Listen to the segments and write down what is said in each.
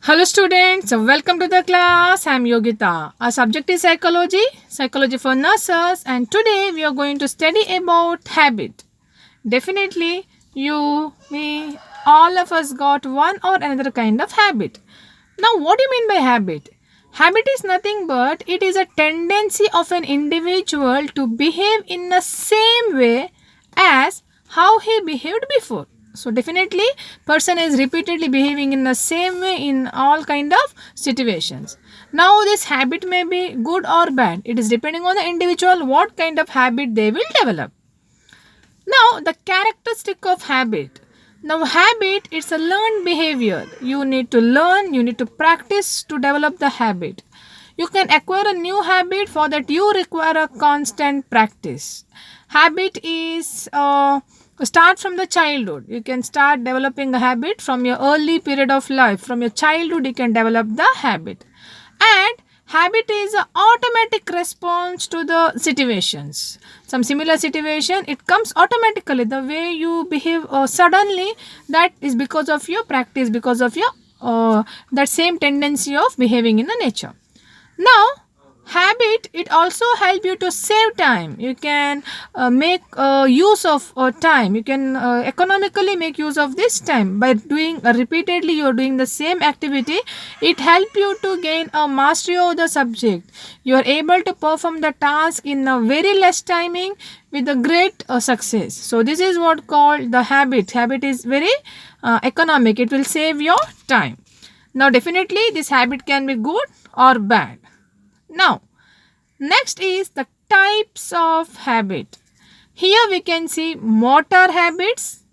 Hello students, welcome to the class. I am Yogita. Our subject is psychology, psychology for nurses, and today we are going to study about habit. Definitely you, me, all of us got one or another kind of habit. Now what do you mean by habit? Habit is nothing but it is a tendency of an individual to behave in the same way as how he behaved before. So definitely person is repeatedly behaving in the same way in all kind of situations. Now this habit may be good or bad. It is depending on the individual what kind of habit they will develop. Now, the characteristic of habit. Now, habit it's a learned behavior. You need to learn, you need to practice to develop the habit. You can acquire a new habit, for that you require a constant practice. Habit is start from the childhood. You can start developing a habit from your early period of life. From your childhood, you can develop the habit. And habit is an automatic response to the situations. Some similar situation, it comes automatically. The way you behave suddenly, that is because of your practice, because of your that same tendency of behaving in the nature. Now, habit it also help you to save time. You can make use of time. You can economically make use of this time by doing repeatedly. You are doing the same activity. It help you to gain a mastery of the subject. You are able to perform the task in a very less timing with a great success. So this is what called the habit. Habit is very economic. It will save your time. Now definitely this habit can be good or bad. Now, next is the types of habit. Here we can see motor habits,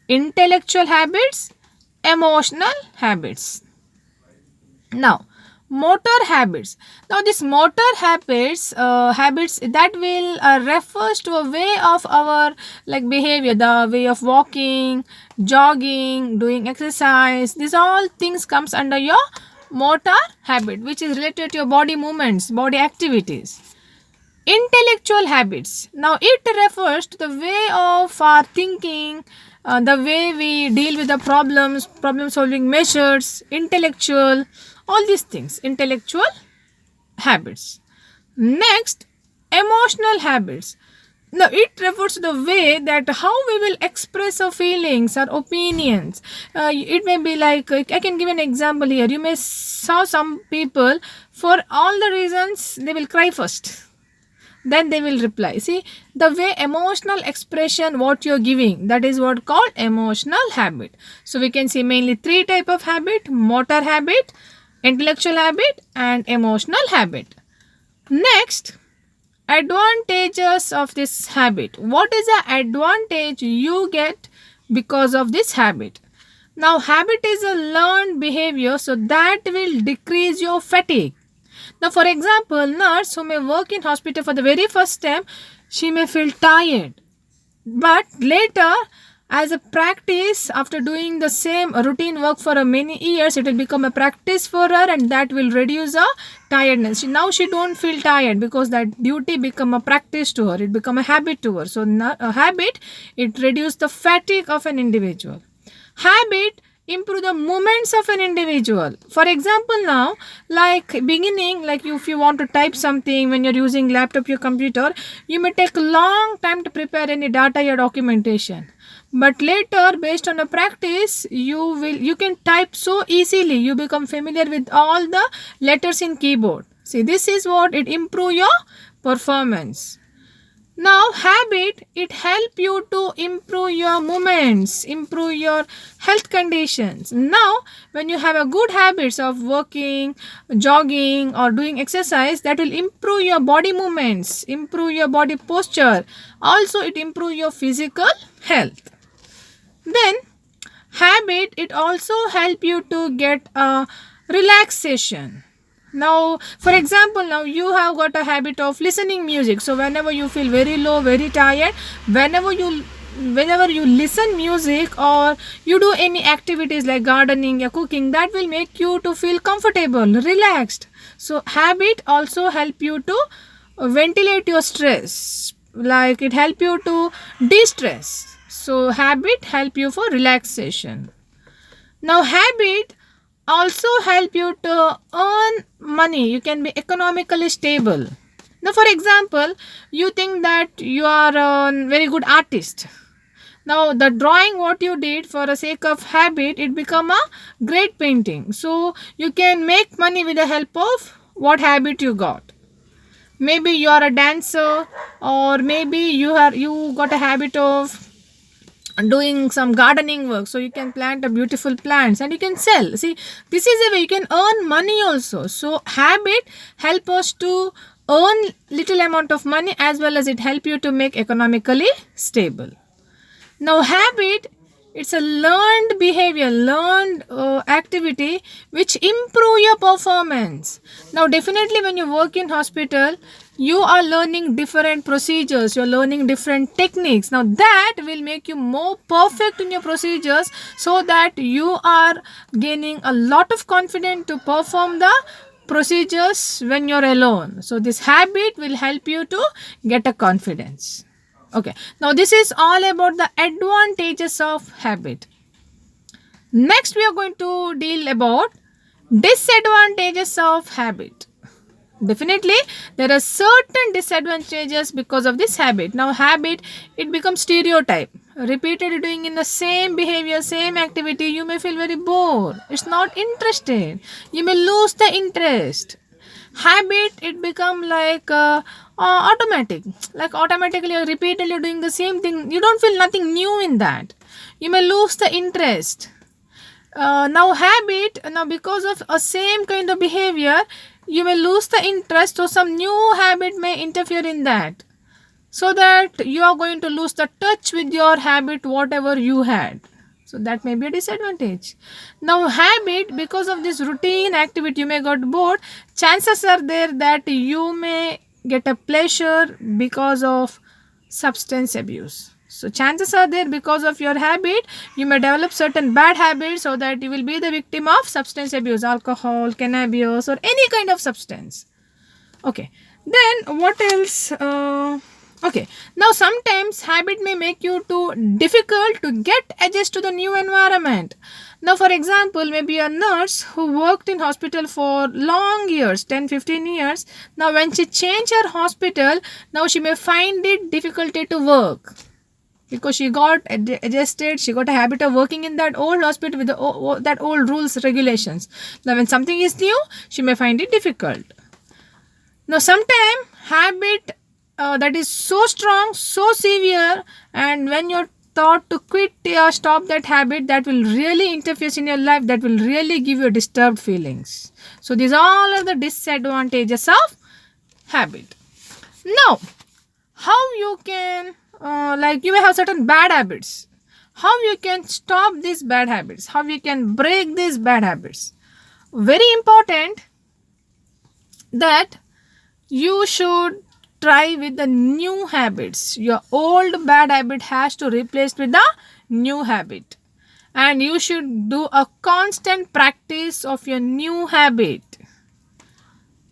intellectual habits, emotional habits. Now, motor habits. Now, this motor habits that will refers to a way of our like behavior, the way of walking, jogging, doing exercise. These all things comes under your motor habit, which is related to your body movements, body activities. Intellectual habits. Now, it refers to the way of our thinking, the way we deal with the problems, problem solving measures, intellectual, all these things, intellectual habits. Next, emotional habits. Now, it refers to the way that how we will express our feelings, our opinions. It may be like, I can give an example here. You may saw some people, for all the reasons, they will cry first, then they will reply. See, the way emotional expression what you're giving, that is what called emotional habit. So we can see mainly three type of habit: motor habit, intellectual habit, and emotional habit. Next, advantages of this habit. What is the advantage you get because of this habit? Now, habit is a learned behavior, so that will decrease your fatigue. Now, for example, nurse who may work in hospital for the very first time, she may feel tired. But later, as a practice, after doing the same routine work for a many years, it will become a practice for her, and that will reduce her tiredness. Now she don't feel tired because that duty become a practice to her. It become a habit to her. So a habit, it reduce the fatigue of an individual. Habit improve the movements of an individual. For example, now like beginning, like if you want to type something when you're using laptop, your computer, you may take a long time to prepare any data or documentation, but later based on a practice you can type so easily. You become familiar with all the letters in keyboard. See, this is what it improve your performance. Now, habit, it help you to improve your movements, improve your health conditions. Now, when you have a good habits of working, jogging or doing exercise, that will improve your body movements, improve your body posture. Also, it improve your physical health. Then, habit, it also help you to get a relaxation. Now, for example, now you have got a habit of listening music. So whenever you feel very low, very tired, whenever you listen music or you do any activities like gardening or cooking, that will make you to feel comfortable, relaxed. So habit also help you to ventilate your stress, like it help you to de-stress. So habit help you for relaxation. Now habit also help you to earn money. You can be economically stable. Now, for example, you think that you are a very good artist. Now, the drawing what you did for the sake of habit, it become a great painting. So, you can make money with the help of what habit you got. Maybe you are a dancer, or maybe you got a habit of doing some gardening work, so you can plant a beautiful plants and you can sell. See, this is a way you can earn money also. So habit help us to earn little amount of money, as well as it help you to make economically stable. Now, habit, it's a learned behavior, learned activity which improve your performance. Now, definitely when you work in hospital, you are learning different procedures, you're learning different techniques. Now, that will make you more perfect in your procedures, so that you are gaining a lot of confidence to perform the procedures when you're alone. So, this habit will help you to get a confidence. Okay, now this is all about the advantages of habit. Next, we are going to deal about disadvantages of habit. Definitely, there are certain disadvantages because of this habit. Now, habit, it becomes stereotype. Repeated doing in the same behavior, same activity, you may feel very bored. It's not interested. You may lose the interest. Habit, it become like automatic. Like automatically, you're repeatedly doing the same thing. You don't feel nothing new in that. You may lose the interest. Now habit, now because of a same kind of behavior, you may lose the interest, so some new habit may interfere in that, so that you are going to lose the touch with your habit whatever you had. So that may be a disadvantage. Now habit, because of this routine activity, you may got bored. Chances are there that you may get a pleasure because of substance abuse. So chances are there, because of your habit, you may develop certain bad habits, so that you will be the victim of substance abuse, alcohol, cannabis, or any kind of substance. Okay, then what else? Okay, now sometimes habit may make you too difficult to get adjust to the new environment. Now, for example, maybe a nurse who worked in hospital for long years, 10-15 years. Now, when she changed her hospital, now she may find it difficulty to work, because she got adjusted, she got a habit of working in that old hospital with that old rules, regulations. Now, when something is new, she may find it difficult. Now, sometimes habit that is so strong, so severe, and when you're thought to quit or stop that habit, that will really interfere in your life, that will really give you disturbed feelings. So, these all are the disadvantages of habit. Now, how you can, like you may have certain bad habits, how you can stop these bad habits, how you can break these bad habits. Very important that you should try with the new habits. Your old bad habit has to replace with the new habit, and you should do a constant practice of your new habit.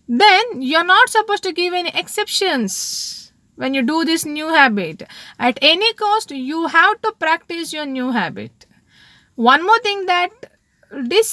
Then you're not supposed to give any exceptions when you do this new habit. At any cost, you have to practice your new habit. One more thing, that this